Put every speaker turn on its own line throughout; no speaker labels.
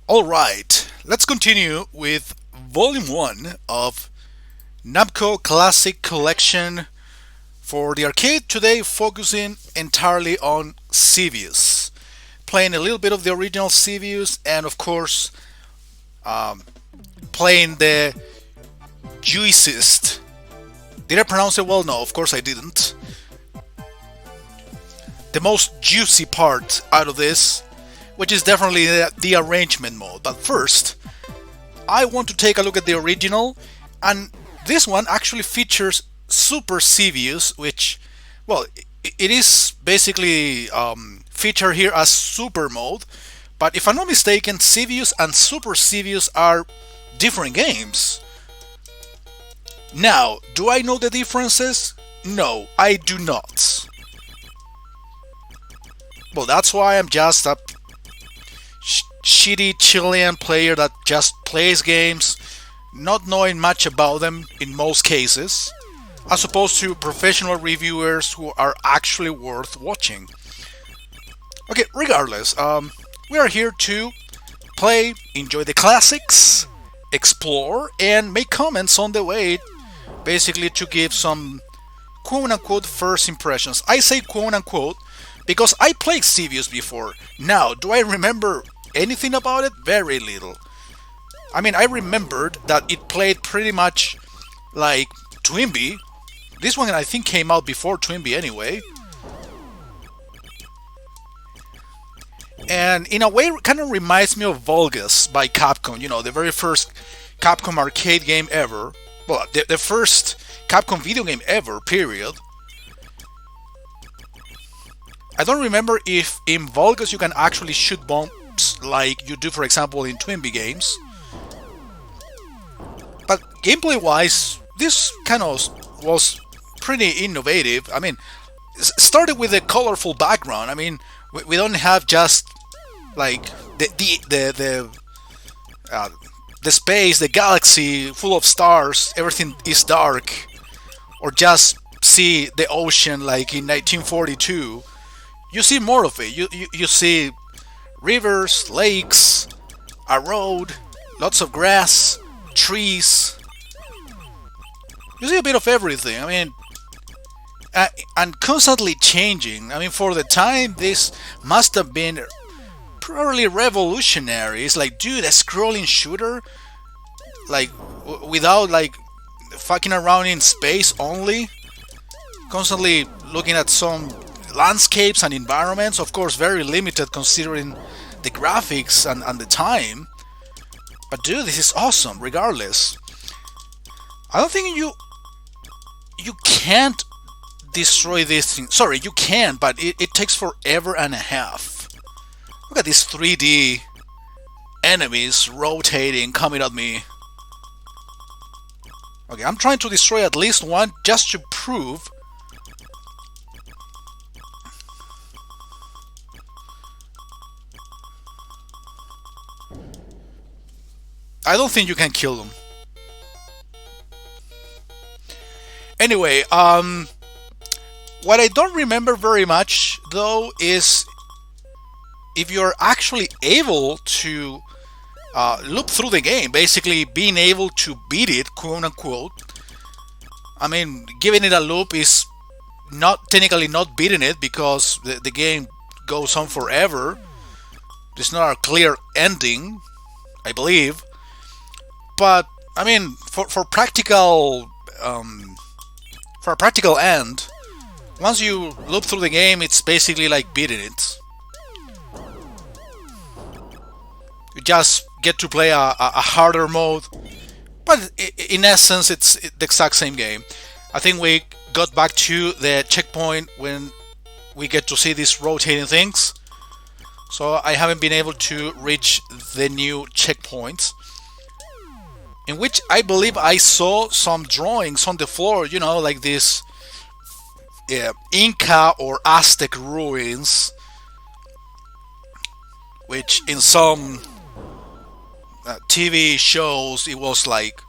Alright, let's continue with Volume 1 of Namco Classic Collection for the arcade, today focusing entirely on Xevious. Playing a little bit of the original Xevious and, of course, um, playing the juiciest. Did I pronounce it well? No, of course I didn't. The most juicy part out of this, which is definitely the arrangement mode. But first, I want to take a look at the original, and this one actually features Super Xevious, which, well, it is basically featured here as Super mode. But if I'm not mistaken, Xevious and Super Xevious are different games. Now, do I know the differences? No, I do not. Well, that's why I'm just a shitty Chilean player that just plays games, not knowing much about them in most cases, as opposed to professional reviewers who are actually worth watching. Okay, regardless, we are here to play, enjoy the classics, explore, and make comments on the way, basically to give some quote-unquote first impressions. I say quote-unquote because I played Xevious before. Now, do I remember anything about it? Very little. I mean, I remembered that it played pretty much like Twinbee. This one I think came out before Twinbee anyway. And in a way, it kind of reminds me of Vulgus by Capcom. You know, the very first Capcom arcade game ever. Well, the first Capcom video game ever, period. I don't remember if in Vulgus you can actually shoot bombs like you do, for example, in Twinbee games. But gameplay-wise, this kind of was pretty innovative. I mean, started with a colorful background. I mean, we don't have just like the space, the galaxy full of stars, everything is dark, or just see the ocean like in 1942. You see more of it. You see rivers, lakes, a road, lots of grass, trees. You see a bit of everything. I mean, and constantly changing. I mean, for the time, this must have been probably revolutionary. It's like, dude, a scrolling shooter, like without like fucking around in space only, constantly looking at some landscapes and environments. Of course, very limited considering the graphics and the time. But dude, this is awesome. Regardless, I don't think you can't destroy this thing. Sorry, you can, but it takes forever and a half. Look at these 3D enemies rotating, coming at me. Okay, I'm trying to destroy at least one just to prove. I don't think you can kill them. Anyway, what I don't remember very much though is if you're actually able to loop through the game, basically being able to beat it, quote unquote. I mean, giving it a loop is not technically not beating it because the game goes on forever. There's not a clear ending, I believe. But I mean, for practical for a practical end, once you loop through the game, it's basically like beating it. You just get to play a harder mode, but in essence, it's the exact same game. I think we got back to the checkpoint when we get to see these rotating things. So I haven't been able to reach the new checkpoints, in which I believe I saw some drawings on the floor, you know, like this Inca or Aztec ruins, which in some TV shows it was like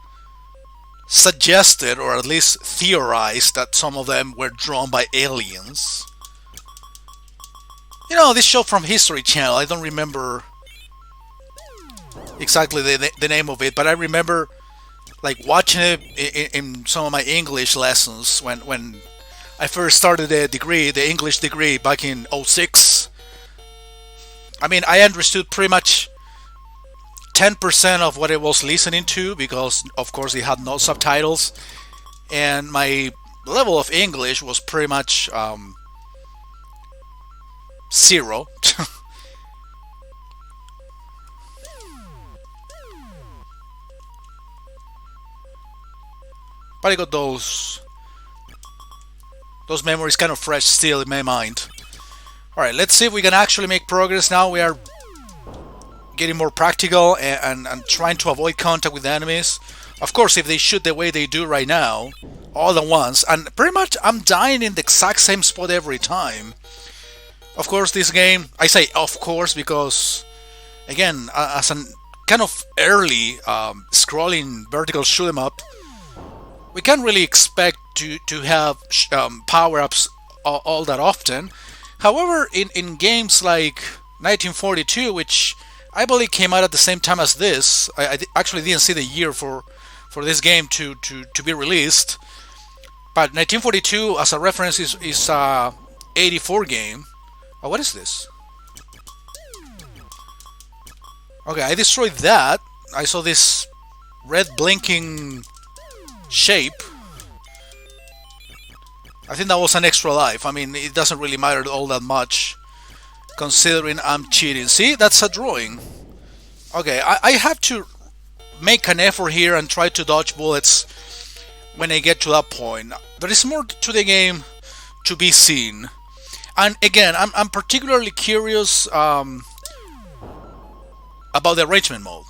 suggested or at least theorized that some of them were drawn by aliens. You know, this show from History Channel, I don't remember exactly the name of it, but I remember like watching it in some of my English lessons when I first started the English degree back in '06. I mean, I understood pretty much 10% of what I was listening to because, of course, it had no subtitles, and my level of English was pretty much zero. But I got those memories kind of fresh still in my mind. All right, let's see if we can actually make progress now. We are getting more practical and trying to avoid contact with enemies. Of course, if they shoot the way they do right now, all at once, and pretty much I'm dying in the exact same spot every time. Of course, this game, I say of course because, again, as an kind of early scrolling vertical shoot 'em up, we can't really expect to have power-ups all that often. However, in games like 1942, which I believe came out at the same time as this, I actually didn't see the year for this game to be released, but 1942 as a reference is a 84 game. Oh, what is this? Okay, I destroyed that. I saw this red blinking shape. I think that was an extra life. I mean, it doesn't really matter all that much considering I'm cheating. See, that's a drawing. Okay, I have to make an effort here and try to dodge bullets when I get to that point. There is more to the game to be seen. And again, I'm particularly curious about the arrangement mode,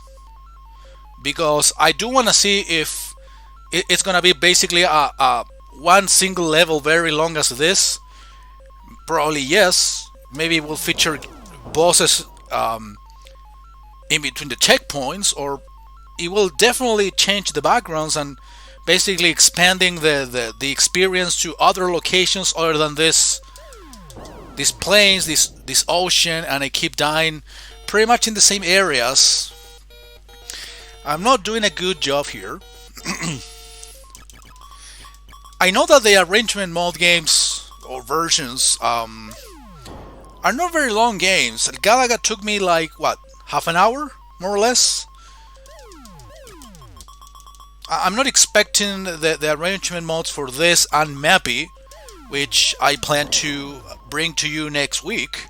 because I do want to see if it's gonna be basically a one single level very long as this. Probably yes. Maybe it will feature bosses in between the checkpoints, or it will definitely change the backgrounds and basically expanding the experience to other locations other than these plains, this ocean, and I keep dying pretty much in the same areas. I'm not doing a good job here. I know that the arrangement mode games or versions are not very long games. Galaga took me like, what, half an hour, more or less? I'm not expecting the arrangement modes for this and Mappy, which I plan to bring to you next week,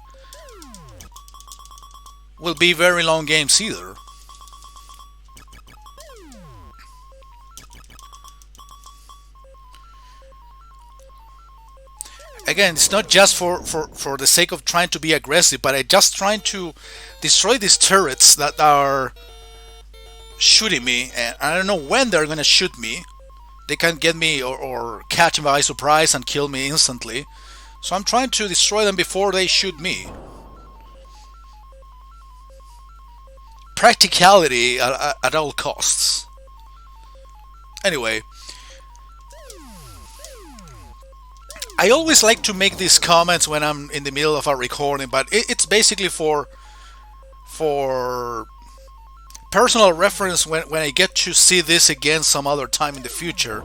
will be very long games either. Again, it's not just for the sake of trying to be aggressive, but I'm just trying to destroy these turrets that are shooting me, and I don't know when they're gonna shoot me. They can get me or catch me by surprise and kill me instantly. So I'm trying to destroy them before they shoot me. Practicality at all costs. Anyway, I always like to make these comments when I'm in the middle of a recording, but it's basically for personal reference when I get to see this again some other time in the future.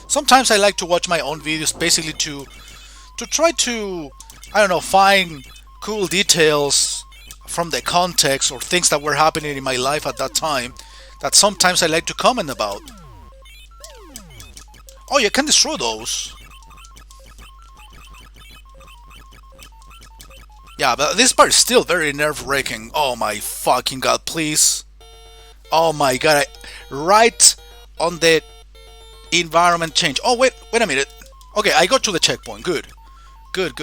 Sometimes I like to watch my own videos basically to try to, I don't know, find cool details from the context or things that were happening in my life at that time that sometimes I like to comment about. Oh, you can destroy those. Yeah, but this part is still very nerve-wracking. Oh my fucking god, please. Oh my god, right on the environment change. Oh, wait a minute. Okay, I got to the checkpoint. Good. Good.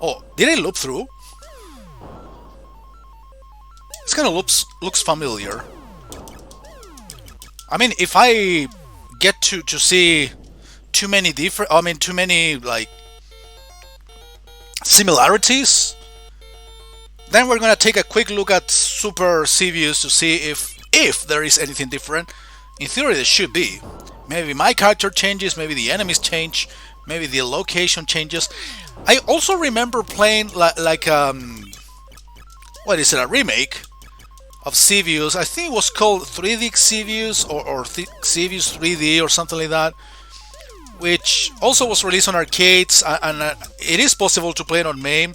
Oh, did I loop through? This kind of looks familiar. I mean, if I get to see too many like similarities, then we're gonna take a quick look at Super Xevious to see if there is anything different. In theory, there should be. Maybe my character changes, maybe the enemies change, maybe the location changes. I also remember playing like what is it, a remake of Xevious. I think it was called 3D Xevious or Xevious 3D or something like that, which also was released on arcades, and it is possible to play it on MAME.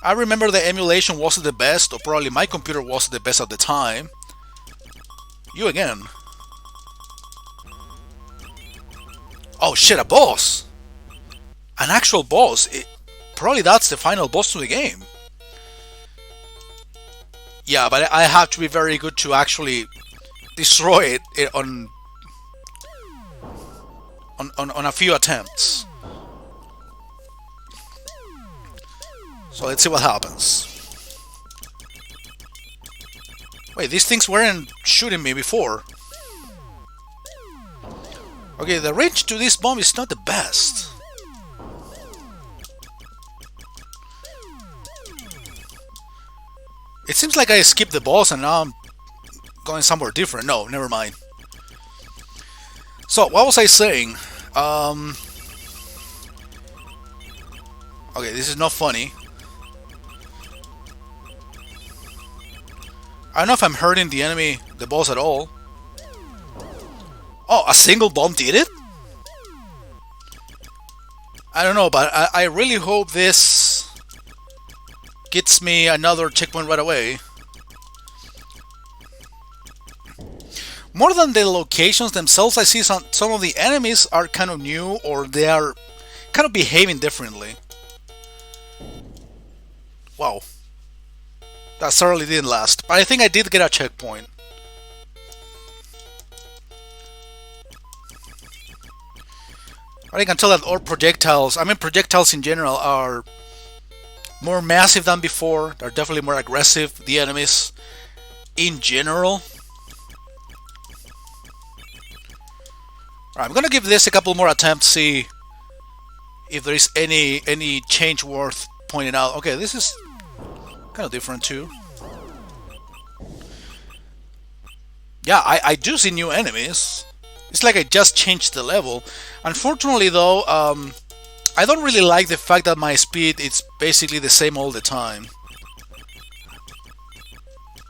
I remember the emulation wasn't the best, or probably my computer wasn't the best at the time. You again. Oh shit, a boss! An actual boss. Probably that's the final boss to the game. Yeah, but I have to be very good to actually destroy it on a few attempts. So let's see what happens. Wait, these things weren't shooting me before. Okay, the range to this bomb is not the best. It seems like I skipped the boss and now I'm going somewhere different. No, never mind. So, what was I saying? Okay, this is not funny. I don't know if I'm hurting the enemy, the boss at all. Oh, a single bomb did it? I don't know, but I really hope this gets me another checkpoint right away. More than the locations themselves, I see some of the enemies are kind of new, or they are kind of behaving differently. Wow. That certainly didn't last, but I think I did get a checkpoint. I can tell that all projectiles, I mean projectiles in general, are more massive than before. They're definitely more aggressive, the enemies in general. Alright, I'm gonna give this a couple more attempts, see if there is any change worth pointing out. Okay, this is kind of different too. Yeah, I do see new enemies. It's like I just changed the level. Unfortunately though, I don't really like the fact that my speed is basically the same all the time.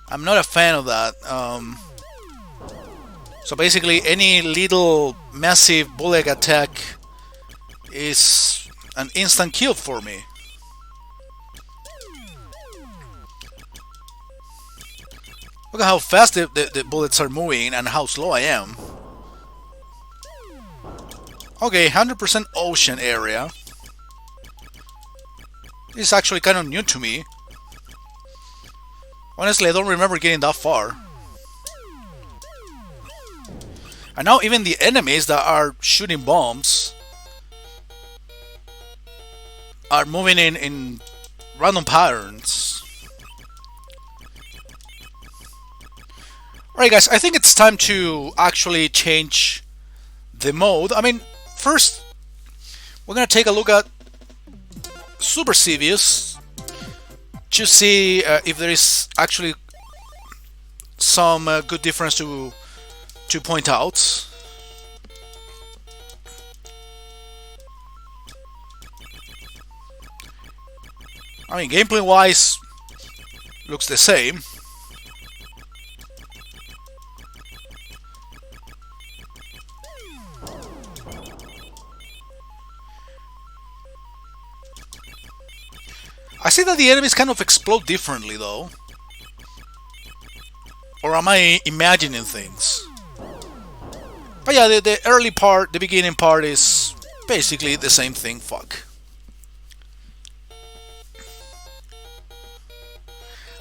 I'm not a fan of that. So basically any little massive bullet attack is an instant kill for me. Look at how fast the bullets are moving and how slow I am. Okay, 100% ocean area. This is actually kind of new to me. Honestly, I don't remember getting that far. And now even the enemies that are shooting bombs are moving in random patterns. Alright guys, I think it's time to actually change the mode. I mean, first we're gonna take a look at Super Xevious to see if there is actually some good difference to point out. I mean, gameplay wise looks the same. I see that the enemies kind of explode differently though. Or am I imagining things? But yeah, the early part, the beginning part is basically the same thing, fuck.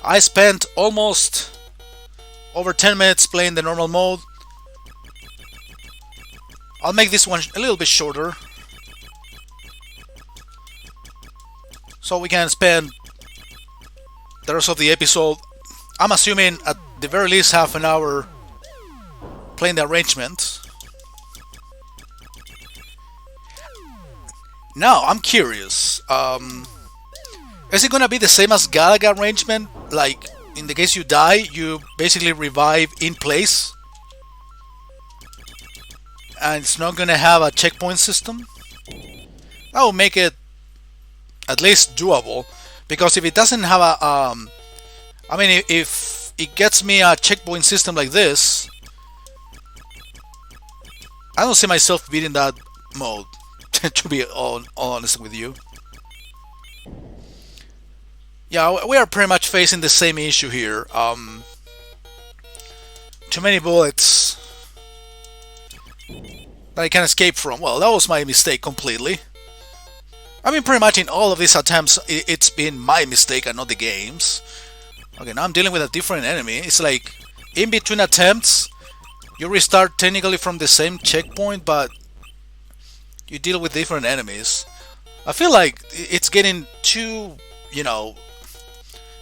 I spent almost over 10 minutes playing the normal mode. I'll make this one a little bit shorter, so we can spend the rest of the episode, I'm assuming at the very least half an hour, playing the arrangement. Now, I'm curious, is it gonna be the same as Galaga arrangement? Like, in the case you die, you basically revive in place? And it's not gonna have a checkpoint system? That will make it at least doable, because if it doesn't have a I mean, if it gets me a checkpoint system like this, I don't see myself beating that mode, to be all honest with you. Yeah, we are pretty much facing the same issue here. Too many bullets that I can escape from. Well, that was my mistake completely. I mean, pretty much in all of these attempts, it's been my mistake and not the game's. Okay, now I'm dealing with a different enemy. It's like, in between attempts, you restart technically from the same checkpoint, but you deal with different enemies. I feel like it's getting too, you know,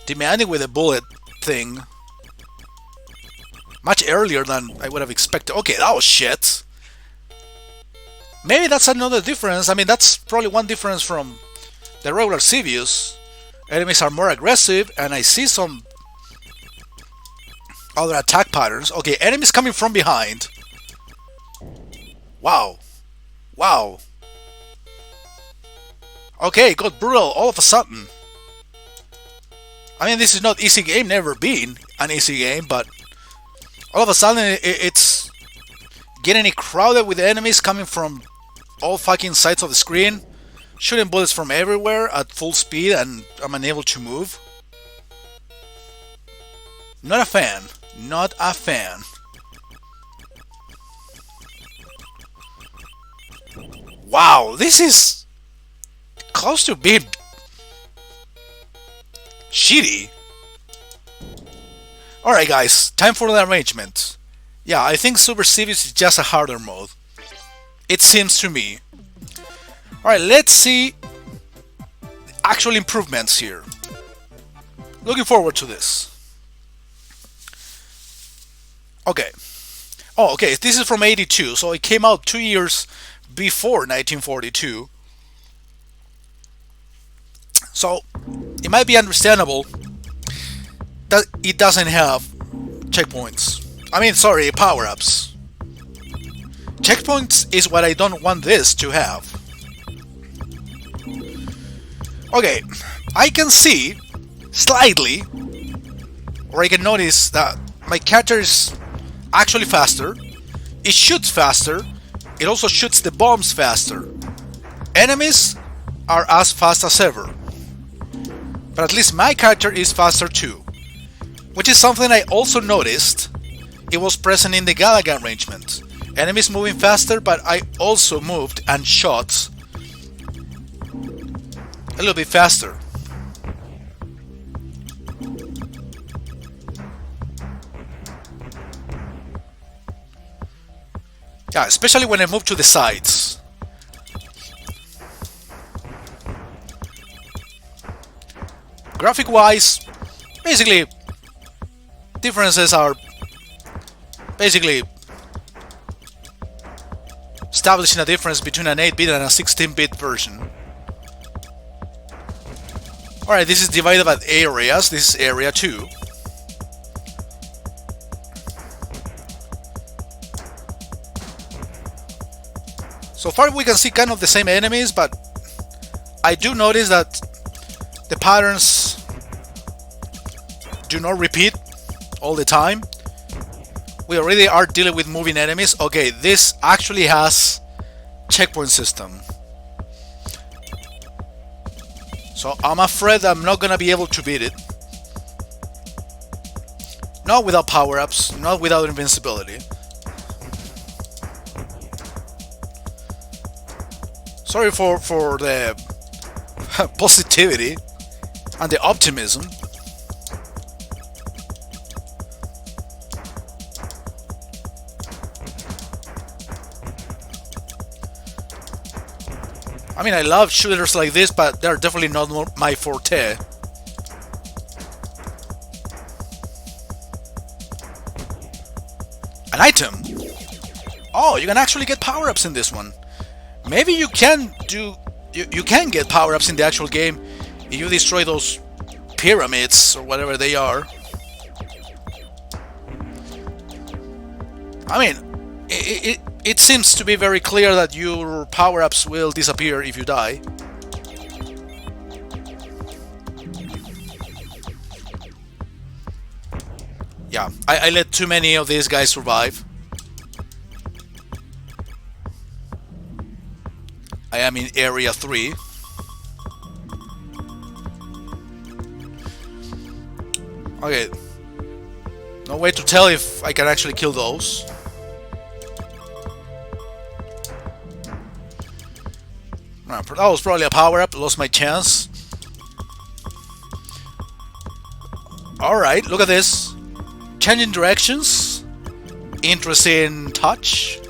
demanding with the bullet thing. Much earlier than I would have expected. Okay, that was shit. Maybe that's another difference. I mean, that's probably one difference from the regular Xevious. Enemies are more aggressive, and I see some other attack patterns. Okay, enemies coming from behind. Wow. Wow. Okay, it got brutal all of a sudden. I mean, this is not easy game, never been an easy game, but all of a sudden it's getting crowded with enemies coming from all fucking sides of the screen, shooting bullets from everywhere at full speed, and I'm unable to move. Not a fan. Not a fan. Wow, this is close to being shitty. Alright guys, time for the arrangement. Yeah, I think Super Xevious is just a harder mode. It seems to me. Alright, let's see actual improvements here. Looking forward to this. Okay. Oh, okay, this is from '82, so it came out 2 years before 1942. So, it might be understandable that it doesn't have checkpoints. I mean, sorry, power-ups. Checkpoints is what I don't want this to have. Okay, I can see slightly, or I can notice that my character is actually faster. It shoots faster. It also shoots the bombs faster. Enemies are as fast as ever. But at least my character is faster too. Which is something I also noticed. It was present in the Galaga arrangement. Enemies moving faster, but I also moved and shot a little bit faster. Yeah, especially when I move to the sides. Graphic wise, basically differences are basically establishing a difference between an 8-bit and a 16-bit version. Alright, this is divided by areas. This is area 2. So far we can see kind of the same enemies, but I do notice that the patterns do not repeat all the time. We already are dealing with moving enemies. Okay, this actually has checkpoint system. So I'm afraid I'm not gonna be able to beat it. Not without power-ups, not without invincibility. Sorry for the positivity and the optimism. I mean, I love shooters like this, but they're definitely not my forte. An item? Oh, you can actually get power-ups in this one. Maybe you can do... You can get power-ups in the actual game if you destroy those pyramids or whatever they are. I mean, it seems to be very clear that your power-ups will disappear if you die. Yeah, I let too many of these guys survive. I am in area 3. Okay. No way to tell if I can actually kill those. That was probably a power-up. Lost my chance. Alright, look at this. Changing directions. Interesting touch.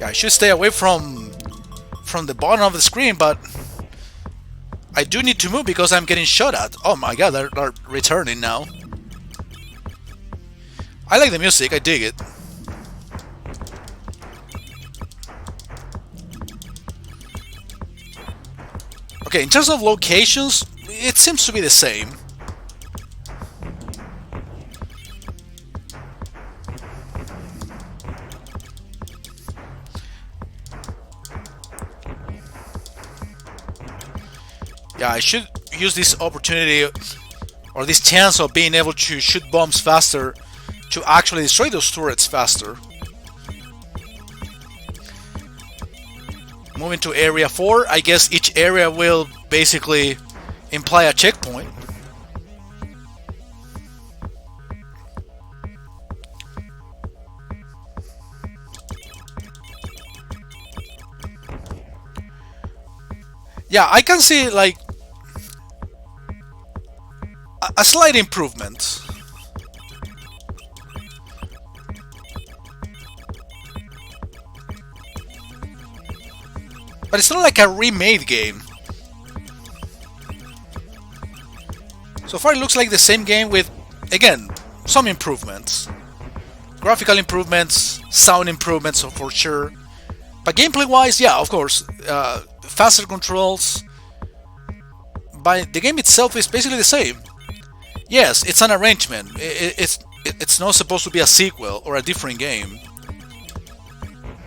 Yeah, I should stay away from the bottom of the screen, but I do need to move because I'm getting shot at. Oh my god, they're returning now. I like the music, I dig it. Okay, in terms of locations, it seems to be the same. Yeah, I should use this opportunity or this chance of being able to shoot bombs faster to actually destroy those turrets faster. Moving to area 4, I guess each area will basically imply a checkpoint. Yeah, I can see like a slight improvement. But it's not like a remade game. So far it looks like the same game with, again, some improvements. Graphical improvements, sound improvements for sure. But gameplay wise, yeah, of course, faster controls. But the game itself is basically the same. Yes, it's an arrangement. It's not supposed to be a sequel or a different game.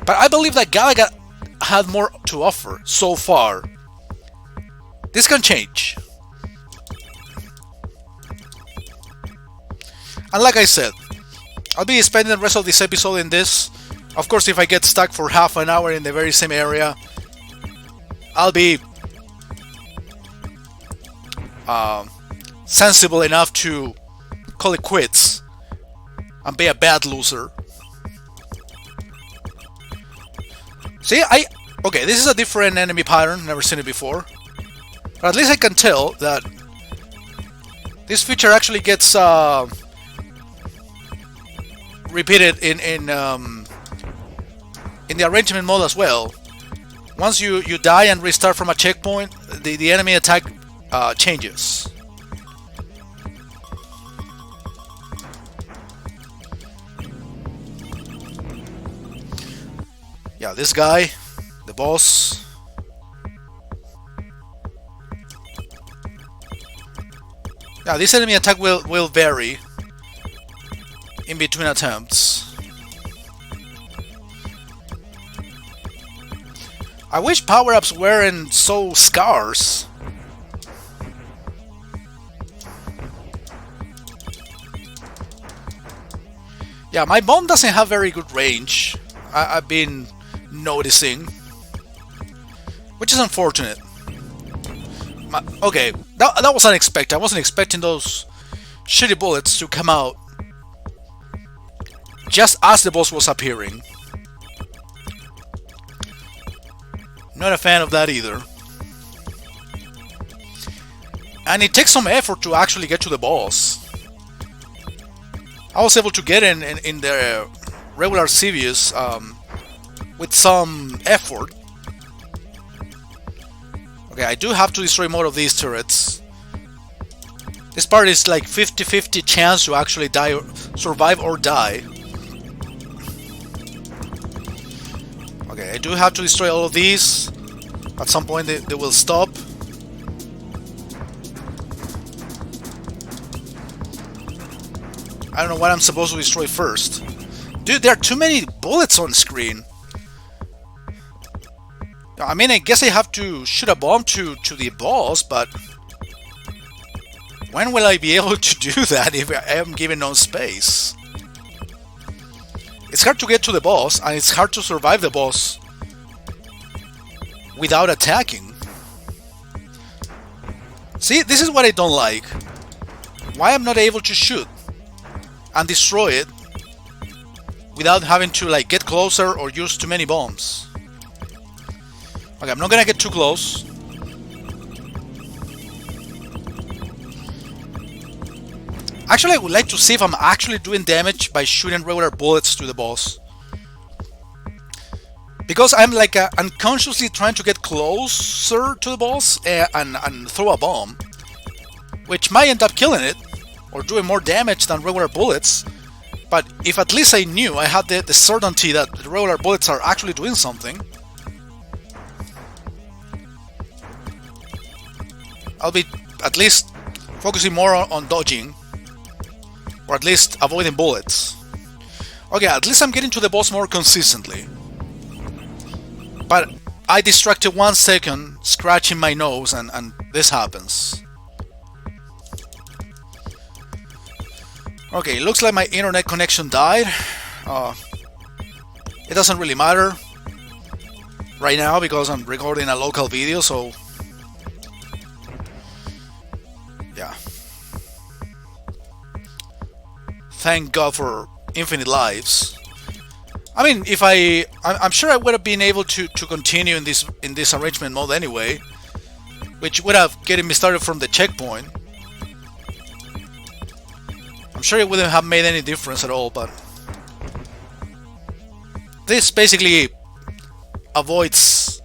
But I believe that Galaga had more to offer so far. This can change. And like I said, I'll be spending the rest of this episode in this. Of course, if I get stuck for half an hour in the very same area, I'll be sensible enough to call it quits and be a bad loser. See, okay, this is a different enemy pattern, never seen it before. But at least I can tell that this feature actually gets repeated in the arrangement mode as well. Once you die and restart from a checkpoint, the enemy attack changes. Yeah, this guy, the boss. Yeah, this enemy attack will vary in between attempts. I wish power-ups weren't so scarce. Yeah, my bomb doesn't have very good range. I've been noticing, which is unfortunate. Okay, that was unexpected. I wasn't expecting those shitty bullets to come out just as the boss was appearing. Not a fan of that either. And it takes some effort to actually get to the boss. I was able to get in the regular Xevious with some effort. Okay, I do have to destroy more of these turrets. This part is like 50-50 chance to actually die, or survive or die. Okay, I do have to destroy all of these. At some point they will stop. I don't know what I'm supposed to destroy first. Dude, there are too many bullets on screen. I mean, I guess I have to shoot a bomb to the boss, but When will I be able to do that if I am given no space? It's hard to get to the boss, and it's hard to survive the boss without attacking. See, this is what I don't like. Why I'm not able to shoot and destroy it without having to like get closer or use too many bombs. Okay, I'm not gonna get too close. Actually, I would like to see if I'm actually doing damage by shooting regular bullets to the boss. Because I'm like unconsciously trying to get closer to the boss and throw a bomb, which might end up killing it or doing more damage than regular bullets. But if at least I knew, I had the certainty that the regular bullets are actually doing something, I'll be at least focusing more on dodging, or at least avoiding bullets. Okay, at least I'm getting to the boss more consistently. But I distracted 1 second scratching my nose and this happens. Okay, looks like my internet connection died. It doesn't really matter right now because I'm recording a local video, so yeah. Thank God for infinite lives. I mean, if I'm sure I would have been able to continue in this arrangement mode anyway, which would have getting me started from the checkpoint. I'm sure it wouldn't have made any difference at all, but this basically avoids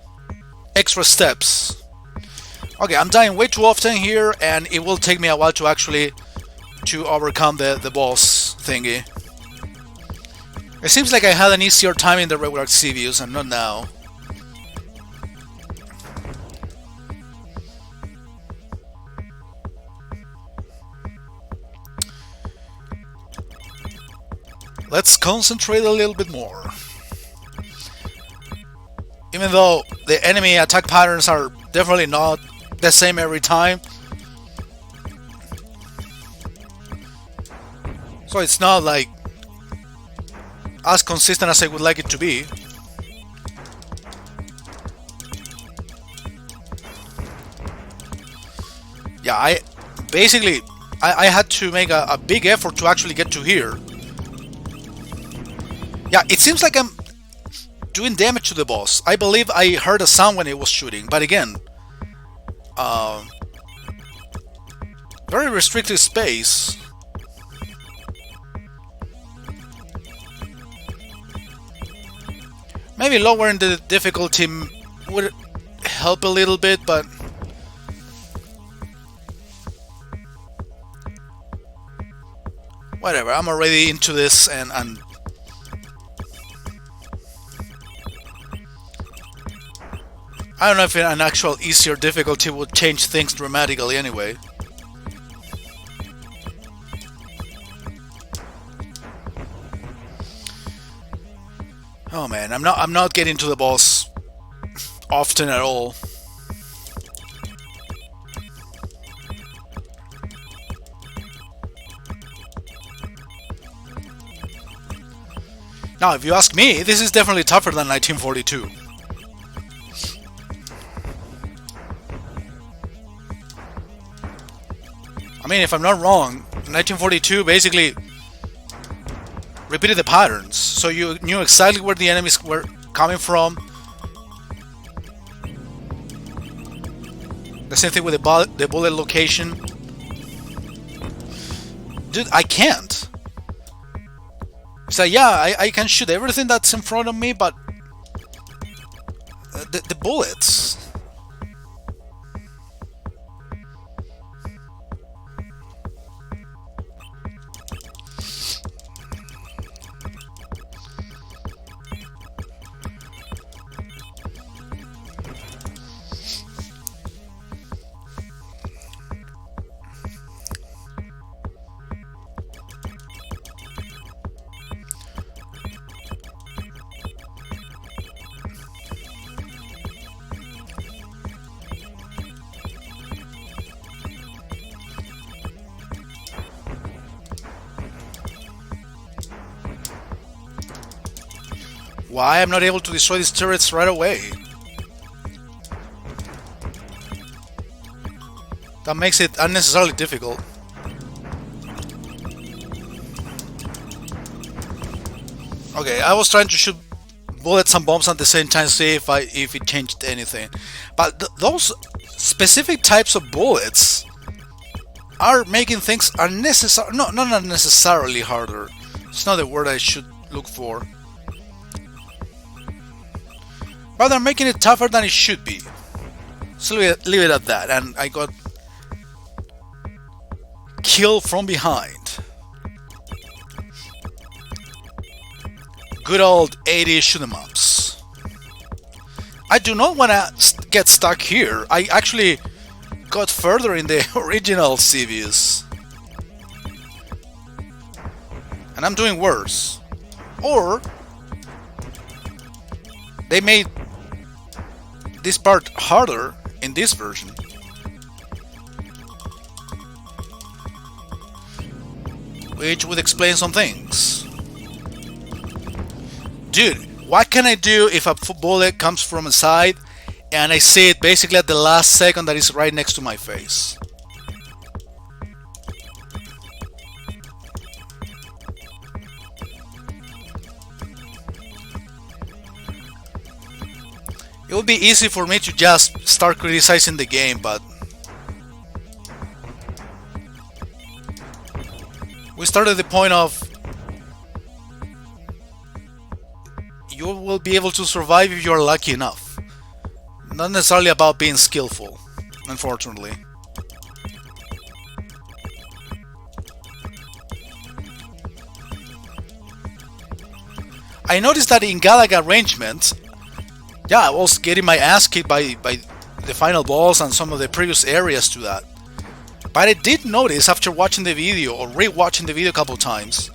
extra steps. Okay, I'm dying way too often here, and it will take me a while to actually overcome the boss thingy. It seems like I had an easier time in the regular Xevious and not now. Let's concentrate a little bit more. Even though the enemy attack patterns are definitely not the same every time. So it's not like as consistent as I would like it to be. Yeah, I had to make a big effort to actually get to here. Yeah, it seems like I'm doing damage to the boss. I believe I heard a sound when it was shooting, but again, very restricted space. Maybe lowering the difficulty would help a little bit, but whatever, I'm already into this and I don't know if an actual easier difficulty would change things dramatically anyway. Oh man, I'm not getting to the boss often at all. Now, if you ask me, this is definitely tougher than 1942. I mean, if I'm not wrong, 1942 basically repeated the patterns, so you knew exactly where the enemies were coming from. The same thing with the bullet location. Dude, I can't. So yeah, I can shoot everything that's in front of me, but the bullets. Why I'm not able to destroy these turrets right away? That makes it unnecessarily difficult. Okay, I was trying to shoot bullets and bombs at the same time, see if it changed anything. But those specific types of bullets are making things unnecessary. No, not unnecessarily harder. It's not the word I should look for. But they're making it tougher than it should be. So leave it at that. And I got killed from behind. Good old 80s shoot 'em ups. I do not want to get stuck here. I actually got further in the original Xevious. And I'm doing worse. Or they made this part harder in this version. Which would explain some things. Dude, what can I do if a bullet comes from a side and I see it basically at the last second that is right next to my face? It would be easy for me to just start criticizing the game, but we started at the point of you will be able to survive if you're lucky enough. Not necessarily about being skillful, unfortunately. I noticed that in Galaga arrangements, yeah, I was getting my ass kicked by the final boss and some of the previous areas to that. But I did notice after watching the video or re-watching the video a couple times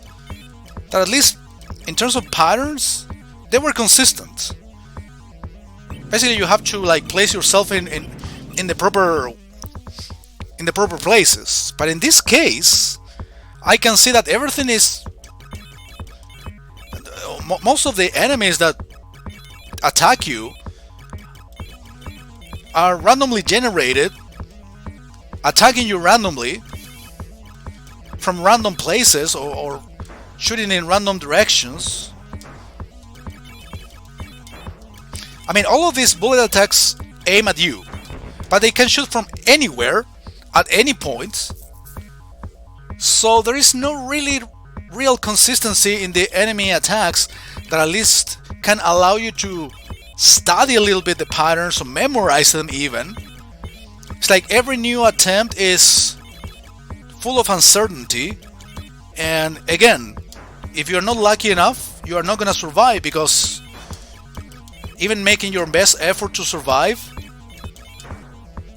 that at least in terms of patterns, they were consistent. Basically, you have to like place yourself in the proper places. But in this case, I can see that everything is most of the enemies that attack you are randomly generated, attacking you randomly from random places or shooting in random directions. I mean, all of these bullet attacks aim at you, but they can shoot from anywhere at any point. So there is no really real consistency in the enemy attacks that at least can allow you to study a little bit the patterns or memorize them even. It's like every new attempt is full of uncertainty, and again, if you're not lucky enough, you are not gonna survive, because even making your best effort to survive,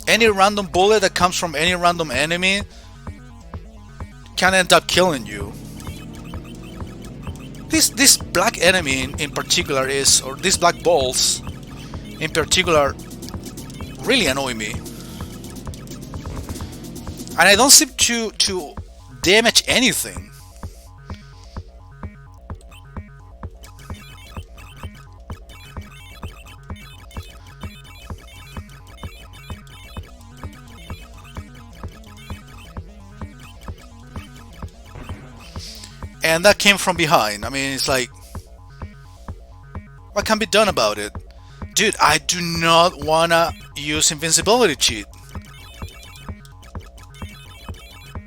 any random bullet that comes from any random enemy can end up killing you. This black enemy in particular is, or these black balls in particular, really annoy me. And I don't seem to damage anything. And that came from behind. I mean, it's like, what can be done about it? Dude, I do not wanna use invincibility cheat.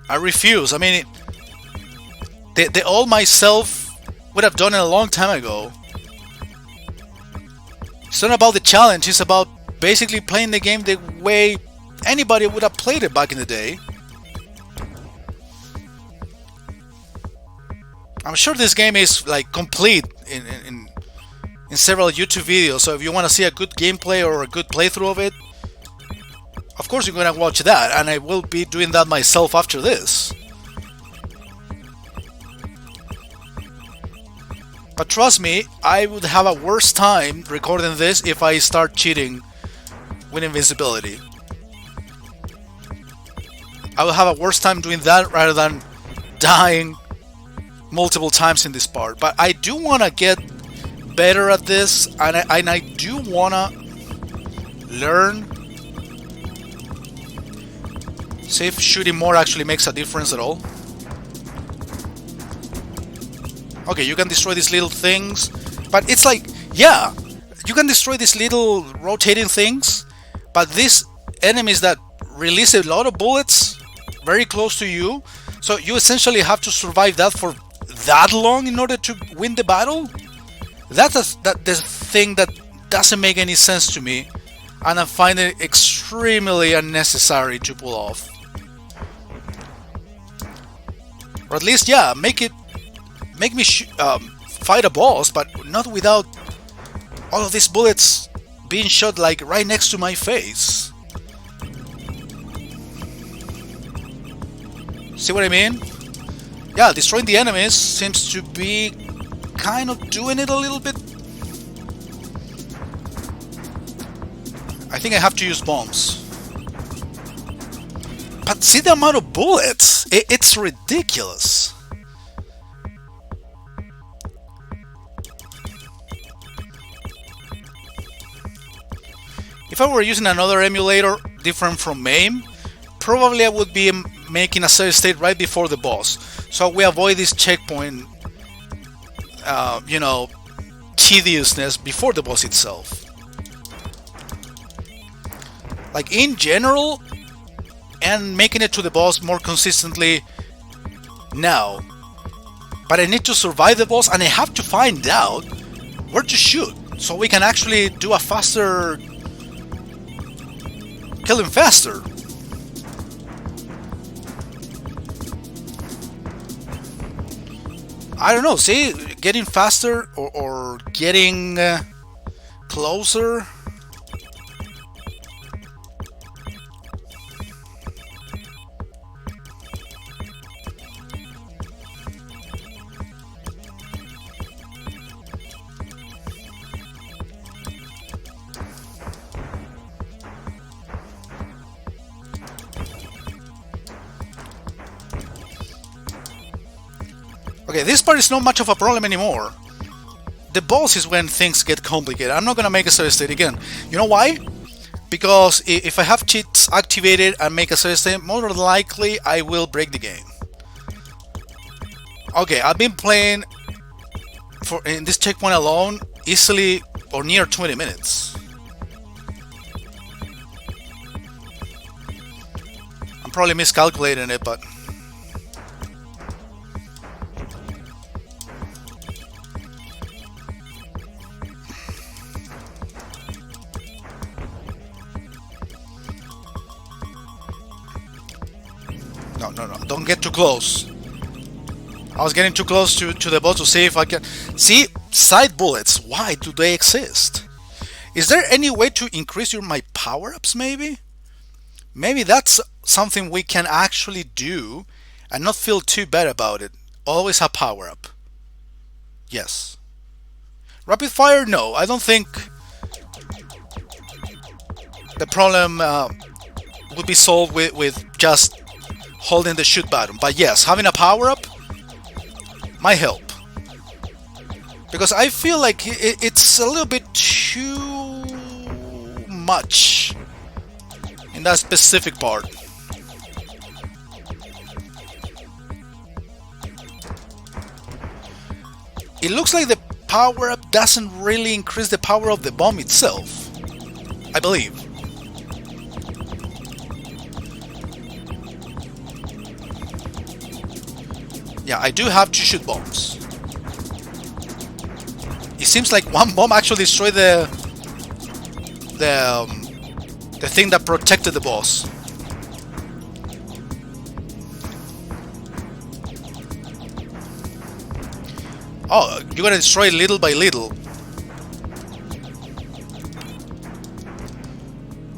I refuse. I mean, the all myself would have done it a long time ago. It's not about the challenge, it's about basically playing the game the way anybody would have played it back in the day. I'm sure this game is like complete in several YouTube videos, so if you want to see a good gameplay or a good playthrough of it, of course you're gonna watch that, and I will be doing that myself after this. But trust me, I would have a worse time recording this if I start cheating with invincibility. I will have a worse time doing that rather than dying multiple times in this part. But I do want to get better at this, and I do wanna learn. See if shooting more actually makes a difference at all. Okay, you can destroy these little things, but it's like, yeah, you can destroy these little rotating things, but these enemies that release a lot of bullets very close to you, so you essentially have to survive that for that long in order to win the battle. That's the thing that doesn't make any sense to me, and I find it extremely unnecessary to pull off. Or at least, yeah, make me fight a boss, but not without all of these bullets being shot like right next to my face. See what I mean? Yeah, destroying the enemies seems to be kind of doing it a little bit. I think I have to use bombs. But see the amount of bullets! It's ridiculous. If I were using another emulator different from MAME, probably I would be making a save state right before the boss, so we avoid this checkpoint, you know, tediousness before the boss itself. Like in general, and making it to the boss more consistently now. But I need to survive the boss, and I have to find out where to shoot, so we can actually do a faster... kill him faster. I don't know, see, getting faster or getting closer. Okay, this part is not much of a problem anymore. The boss is when things get complicated. I'm not gonna make a save state again. You know why? Because if I have cheats activated and make a save state, more than likely I will break the game. Okay, I've been playing in this checkpoint alone easily or near 20 minutes. I'm probably miscalculating it, but... No, don't get too close. I was getting too close to the boss to see if I can... See, side bullets, why do they exist? Is there any way to increase my power-ups, maybe? Maybe that's something we can actually do and not feel too bad about it. Always a power-up. Yes. Rapid fire? No, I don't think the problem would be solved with just holding the shoot button. But yes, having a power-up might help. Because I feel like it's a little bit too much in that specific part. It looks like the power-up doesn't really increase the power of the bomb itself, I believe. Yeah, I do have to shoot bombs. It seems like one bomb actually destroyed the thing that protected the boss. Oh, you're gonna destroy it little by little.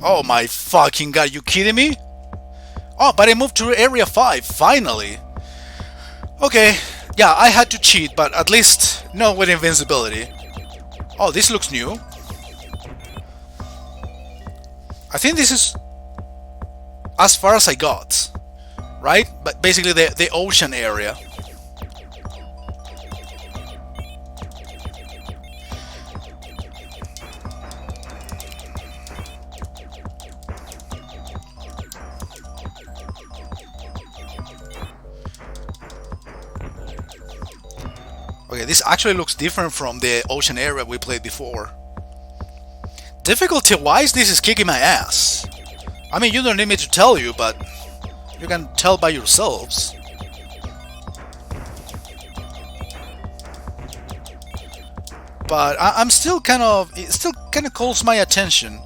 Oh my fucking god, you kidding me? Oh, but I moved to area 5, finally. Okay, yeah, I had to cheat, but at least not with invincibility. Oh, this looks new. I think this is as far as I got, right? But basically the ocean area. Okay, this actually looks different from the ocean area we played before. Difficulty-wise, this is kicking my ass. I mean, you don't need me to tell you, but you can tell by yourselves. But I'm still it still kind of calls my attention.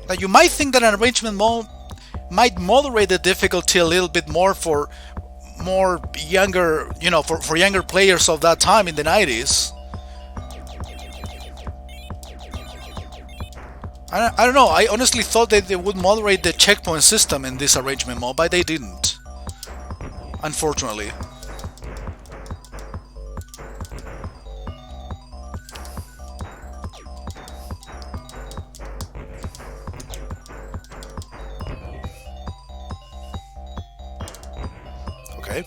Like, you might think that an arrangement mode might moderate the difficulty a little bit more for more younger, you know, for younger players of that time in the 90s. I don't know, I honestly thought that they would moderate the checkpoint system in this arrangement mode, but they didn't. Unfortunately. Okay.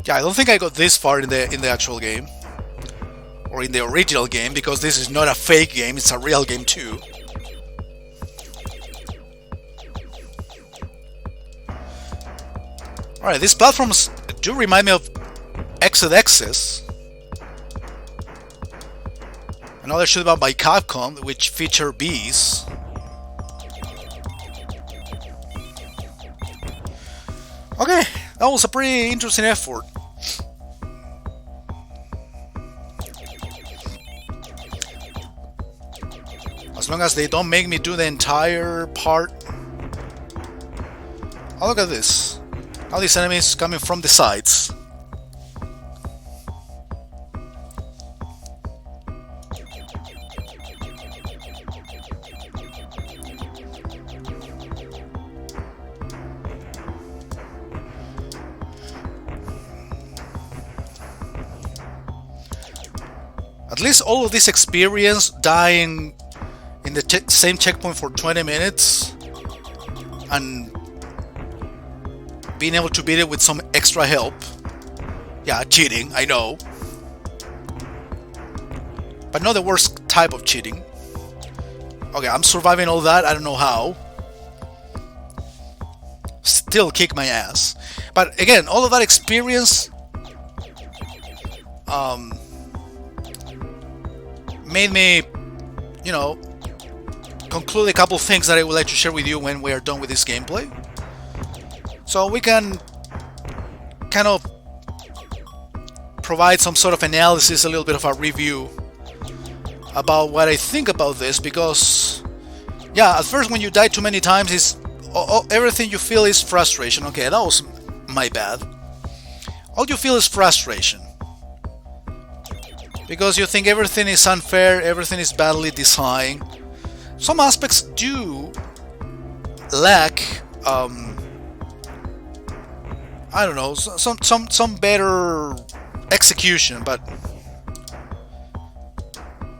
Yeah, I don't think I got this far in the actual game, or in the original game, because this is not a fake game; it's a real game too. All right, these platforms do remind me of Xevious, another shoot 'em up by Capcom, which feature bees. Okay, that was a pretty interesting effort. As long as they don't make me do the entire part. Oh, look at this. All these enemies coming from the sides. At least all of this experience dying in the same checkpoint for 20 minutes and being able to beat it with some extra help. Yeah, cheating, I know. But not the worst type of cheating. Okay, I'm surviving all that, I don't know how. Still kick my ass. But again, all of that experience made me, you know, conclude a couple things that I would like to share with you when we are done with this gameplay. So we can kind of provide some sort of analysis, a little bit of a review about what I think about this, because yeah, at first when you die too many times, it's everything you feel is frustration. Okay, that was my bad. All you feel is frustration, because you think everything is unfair, everything is badly designed. Some aspects do lack, I don't know, some better execution, but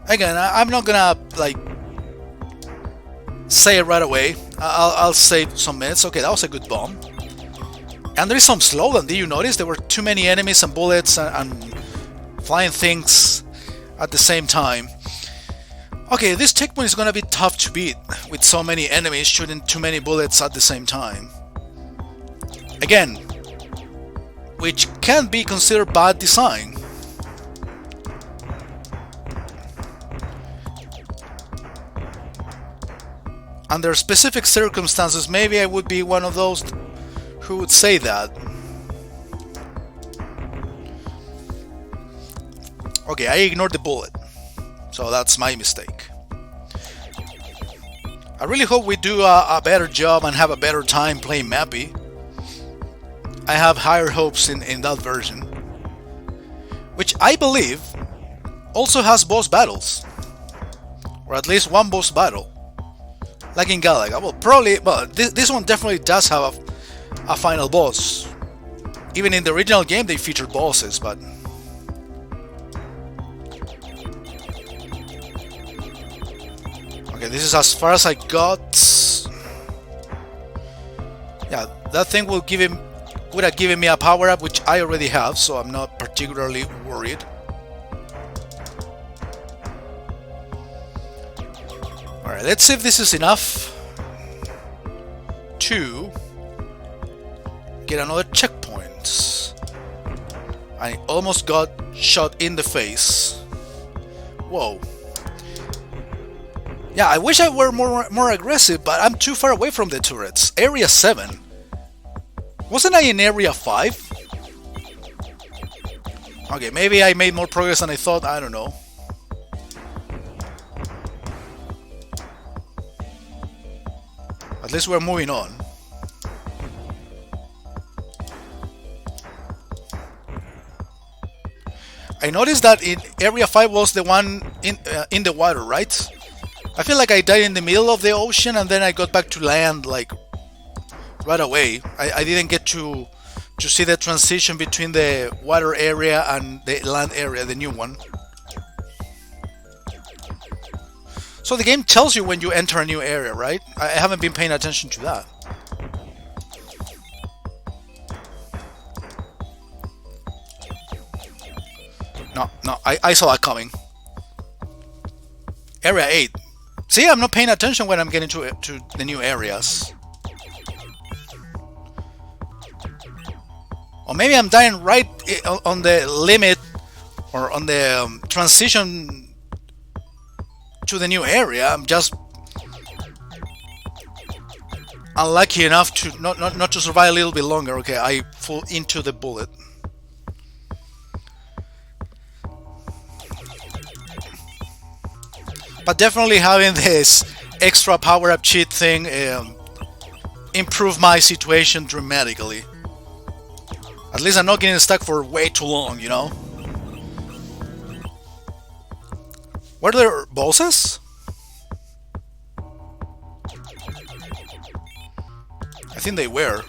again, I'm not gonna like say it right away. I'll save some minutes. Okay, that was a good bomb. And there is some slowdown. Did you notice there were too many enemies and bullets and flying things at the same time? Okay, this checkpoint is gonna be tough to beat with so many enemies shooting too many bullets at the same time. Again, which can be considered bad design. Under specific circumstances, maybe I would be one of those who would say that. Okay, I ignored the bullet, so that's my mistake. I really hope we do a better job and have a better time playing Mappy. I have higher hopes in that version, which I believe also has boss battles, or at least one boss battle, like in Galaga. Well, probably, but this one definitely does have a final boss. Even in the original game, they featured bosses, but okay, this is as far as I got. Yeah, that thing would have given me a power up, which I already have, so I'm not particularly worried. Alright, let's see if this is enough to get another checkpoint. I almost got shot in the face. Whoa. Yeah, I wish I were more aggressive, but I'm too far away from the turrets. Area 7. Wasn't I in Area 5? Okay, maybe I made more progress than I thought, I don't know. At least we're moving on. I noticed that in Area 5 was the one in the water, right? I feel like I died in the middle of the ocean and then I got back to land like right away. I didn't get to see the transition between the water area and the land area, the new one. So the game tells you when you enter a new area, right? I haven't been paying attention to that. No, I saw that coming. Area 8. See, I'm not paying attention when I'm getting to the new areas. Or maybe I'm dying right on the limit or on the transition to the new area. I'm just unlucky enough to not to survive a little bit longer. Okay, I fall into the bullet. But definitely having this extra power-up cheat thing improved my situation dramatically. At least I'm not getting stuck for way too long, you know? Were there bosses? I think they were.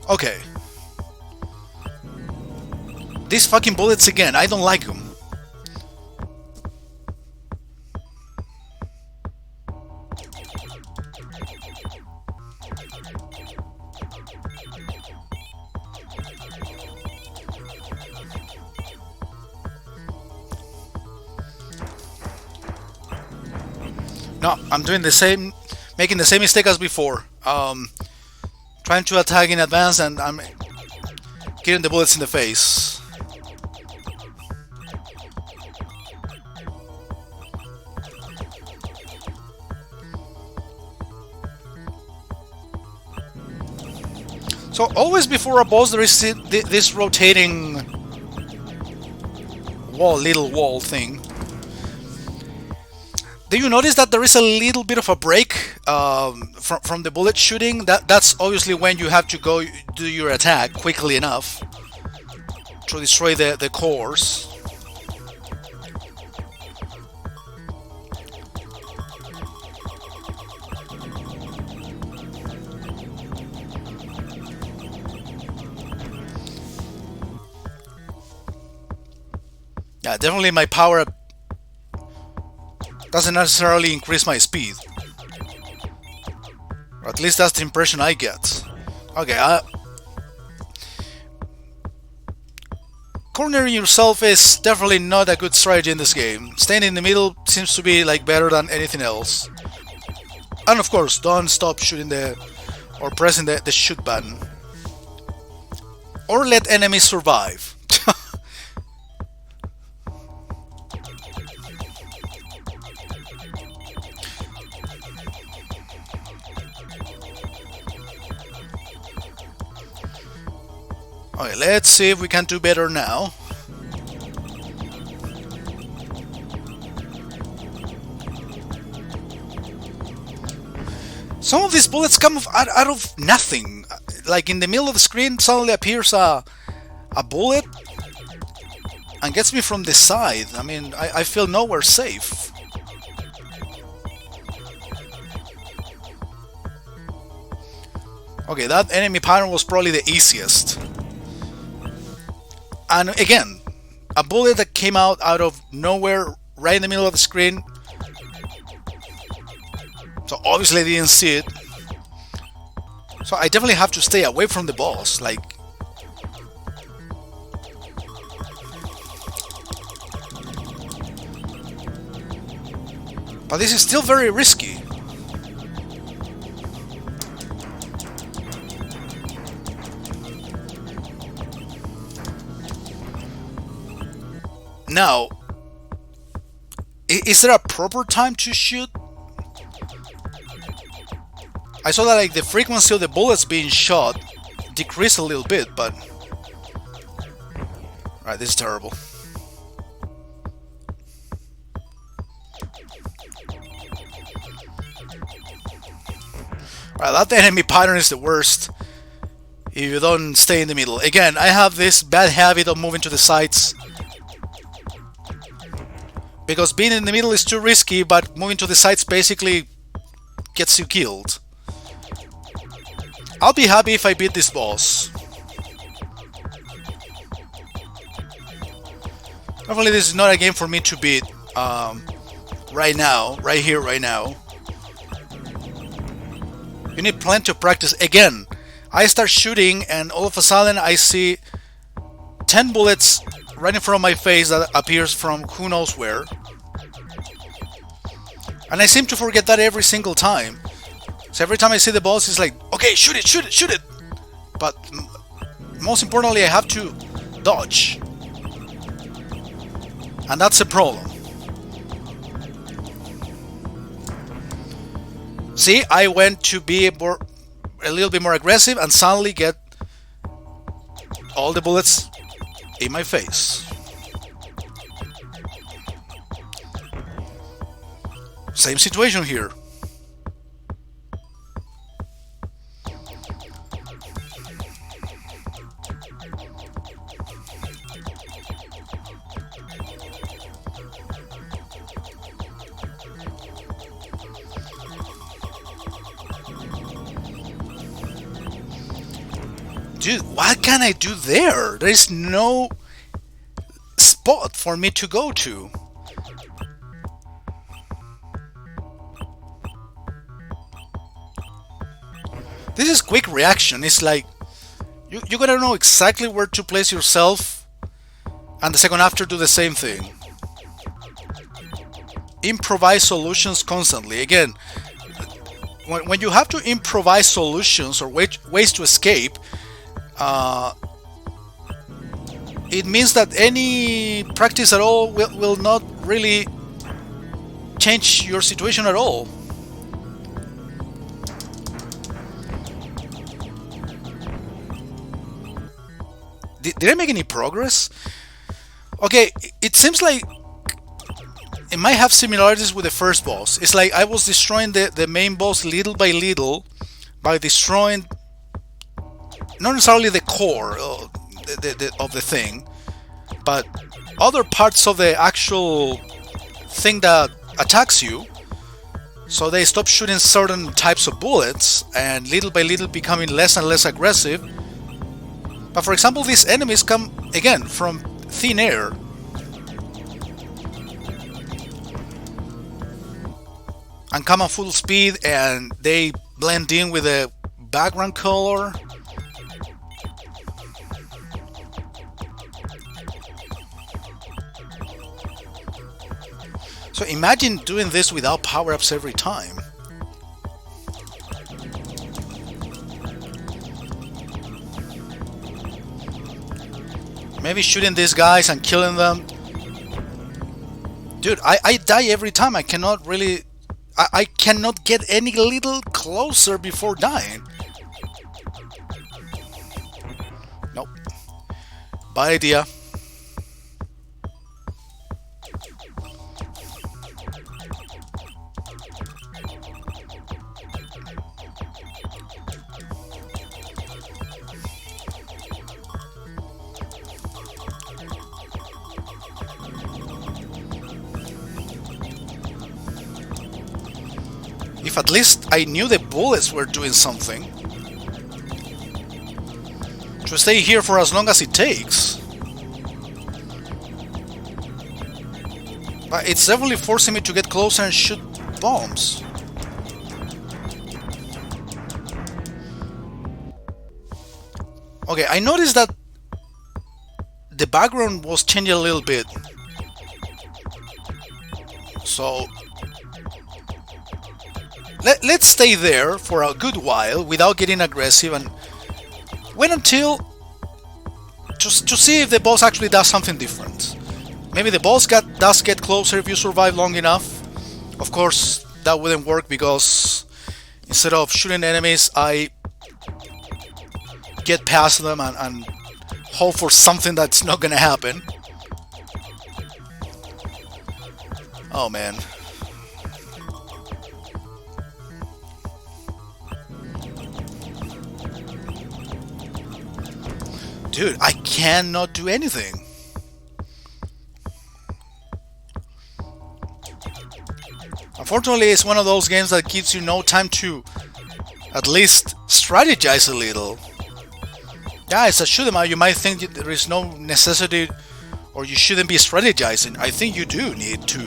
Okay. These fucking bullets again, I don't like them. No, I'm doing the same, making the same mistake as before. Trying to attack in advance and I'm getting the bullets in the face. So always before a boss there is this rotating wall, little wall thing. Do you notice that there is a little bit of a break from the bullet shooting? That's obviously when you have to go do your attack quickly enough to destroy the cores. Yeah, definitely my power doesn't necessarily increase my speed. Or at least that's the impression I get. Okay, cornering yourself is definitely not a good strategy in this game. Staying in the middle seems to be like better than anything else. And of course, don't stop shooting or pressing the shoot button. Or let enemies survive. Okay, let's see if we can do better now. Some of these bullets come out of nothing. Like in the middle of the screen suddenly appears a bullet and gets me from the side. I mean, I feel nowhere safe. Okay, that enemy pattern was probably the easiest. And again, a bullet that came out of nowhere, right in the middle of the screen. So obviously I didn't see it. So I definitely have to stay away from the boss. Like, But this is still very risky. Now, is there a proper time to shoot? I saw that like the frequency of the bullets being shot decreased a little bit, but... Alright, this is terrible. Alright, that enemy pattern is the worst if you don't stay in the middle. Again, I have this bad habit of moving to the sides, because being in the middle is too risky, but moving to the sides basically gets you killed. I'll be happy if I beat this boss. Hopefully this is not a game for me to beat right now, right here, right now. You need plenty of practice. Again, I start shooting and all of a sudden I see 10 bullets right in front of my face that appears from who knows where. And I seem to forget that every single time. So every time I see the boss, it's like, okay, shoot it, shoot it, shoot it! But most importantly, I have to dodge. And that's a problem. See, I went to be a little bit more aggressive and suddenly get all the bullets in my face. Same situation here. Dude, what can I do there? There is no spot for me to go to. This is quick reaction. It's like you gotta know exactly where to place yourself, and the second after do the same thing. Improvise solutions constantly. Again, when you have to improvise solutions or ways to escape, it means that any practice at all will not really change your situation at all. Did I make any progress? Okay, it seems like it might have similarities with the first boss. It's like I was destroying the main boss little by little by destroying not necessarily the core of the thing, but other parts of the actual thing that attacks you. So they stop shooting certain types of bullets and little by little becoming less and less aggressive. But for example, these enemies come again from thin air. And come at full speed and they blend in with the background color. So imagine doing this without power-ups every time. Maybe shooting these guys and killing them. Dude, I die every time. I cannot really... I cannot get any little closer before dying. Nope. Bad idea. If at least I knew the bullets were doing something. To stay here for as long as it takes. But it's definitely forcing me to get closer and shoot bombs. Okay, I noticed that the background was changing a little bit. So Let's stay there for a good while without getting aggressive and wait until just to see if the boss actually does something different. Maybe the boss does get closer if you survive long enough. Of course, that wouldn't work because instead of shooting enemies, I get past them and hope for something that's not gonna happen. Oh man. Dude, I cannot do anything. Unfortunately, it's one of those games that gives you no time to at least strategize a little. Yeah, it's a shoot 'em up. You might think that there is no necessity or you shouldn't be strategizing. I think you do need to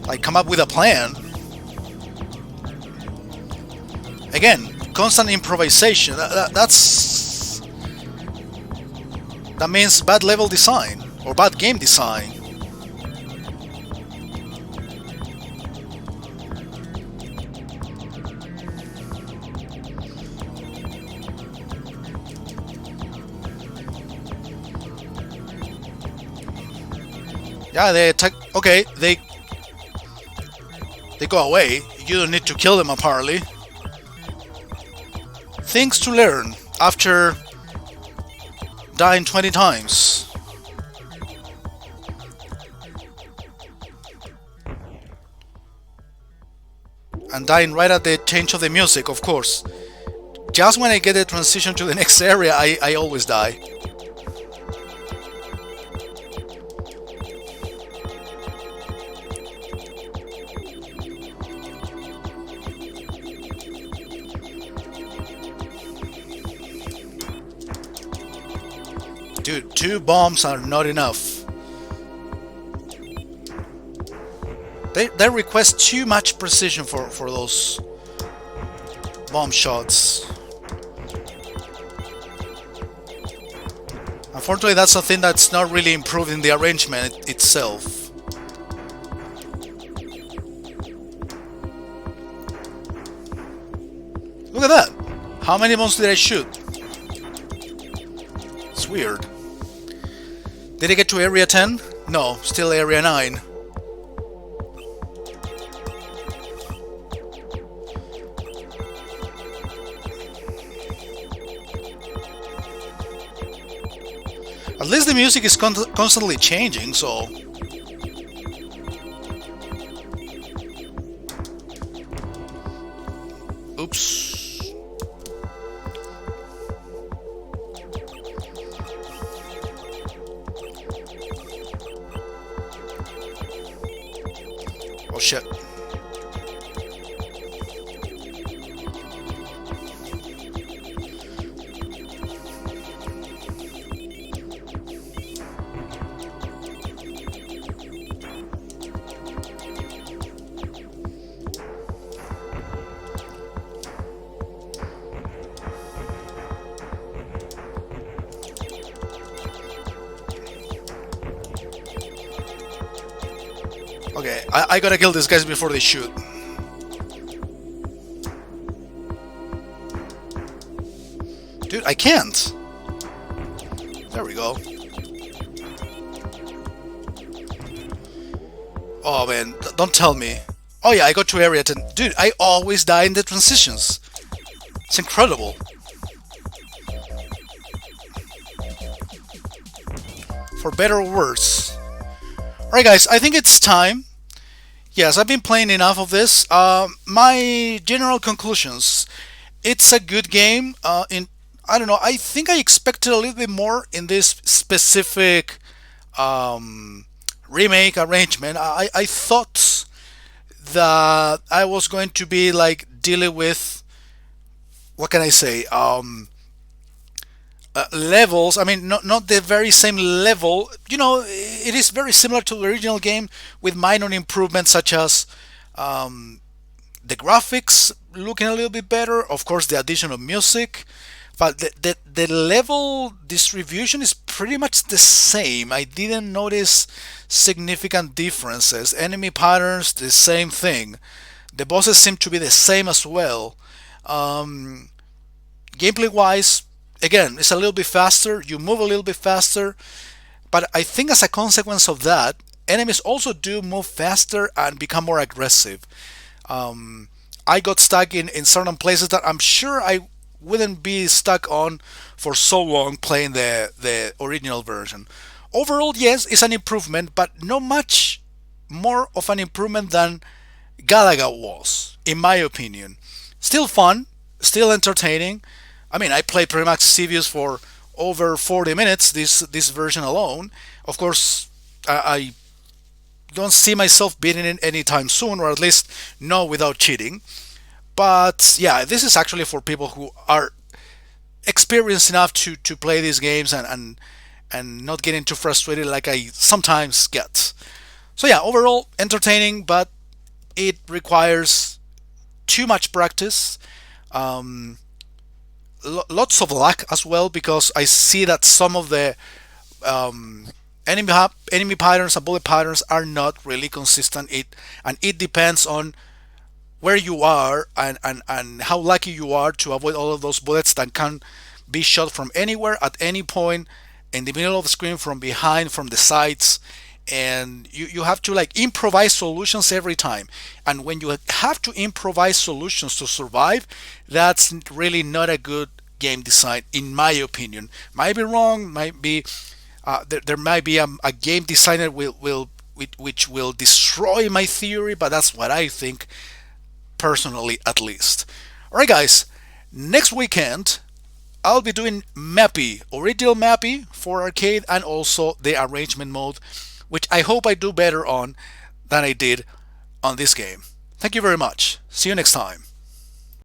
like come up with a plan. Again, constant improvisation. That means bad level design or bad game design. Yeah, they attack. Okay, they go away. You don't need to kill them apparently. Things to learn after dying 20 times. And dying right at the change of the music, of course. Just when I get the transition to the next area, I always die. Dude, 2 bombs are not enough. They request too much precision for those bomb shots. Unfortunately, that's a thing that's not really improved in the arrangement itself. Look at that! How many bombs did I shoot? It's weird. Did I get to area 10? No, still area 9. At least the music is constantly changing, so... Oops. Oh shit. Okay, I gotta kill these guys before they shoot. Dude, I can't. There we go. Oh man, don't tell me. Oh yeah, I got to area 10. Dude, I always die in the transitions. It's incredible. For better or worse. Alright guys, I think it's time. Yes, I've been playing enough of this. My general conclusions. It's a good game. I don't know, I think I expected a little bit more in this specific remake arrangement. I thought that I was going to be like dealing with, what can I say, levels. I mean, not the very same level. You know, it is very similar to the original game with minor improvements such as the graphics looking a little bit better. Of course, the addition of music. but the level distribution is pretty much the same. I didn't notice significant differences. Enemy patterns, the same thing. The bosses seem to be the same as well. Um, Gameplay wise, again, it's a little bit faster. You move a little bit faster, but I think as a consequence of that, enemies also do move faster and become more aggressive. I got stuck in certain places that I'm sure I wouldn't be stuck on for so long playing the original version. Overall, yes, it's an improvement, but not much more of an improvement than Galaga was, in my opinion. Still fun, still entertaining. I mean, I played pretty much Xevious for over 40 minutes, this version alone. Of course, I don't see myself beating it anytime soon, or at least no without cheating. But yeah, this is actually for people who are experienced enough to play these games and not getting too frustrated like I sometimes get. So yeah, overall entertaining, but it requires too much practice. Um, Lots of luck as well, because I see that some of the um, enemy patterns and bullet patterns are not really consistent. It depends on where you are and how lucky you are to avoid all of those bullets that can be shot from anywhere at any point, in the middle of the screen, from behind, from the sides. And you have to like improvise solutions every time. And when you have to improvise solutions to survive, that's really not a good game design, in my opinion. Might be wrong, might be there might be a game designer which will destroy my theory, but that's what I think personally, at least. All right, guys. Next weekend, I'll be doing Mappy, original Mappy for arcade, and also the arrangement mode, which I hope I do better on than I did on this game. Thank you very much. See you next time.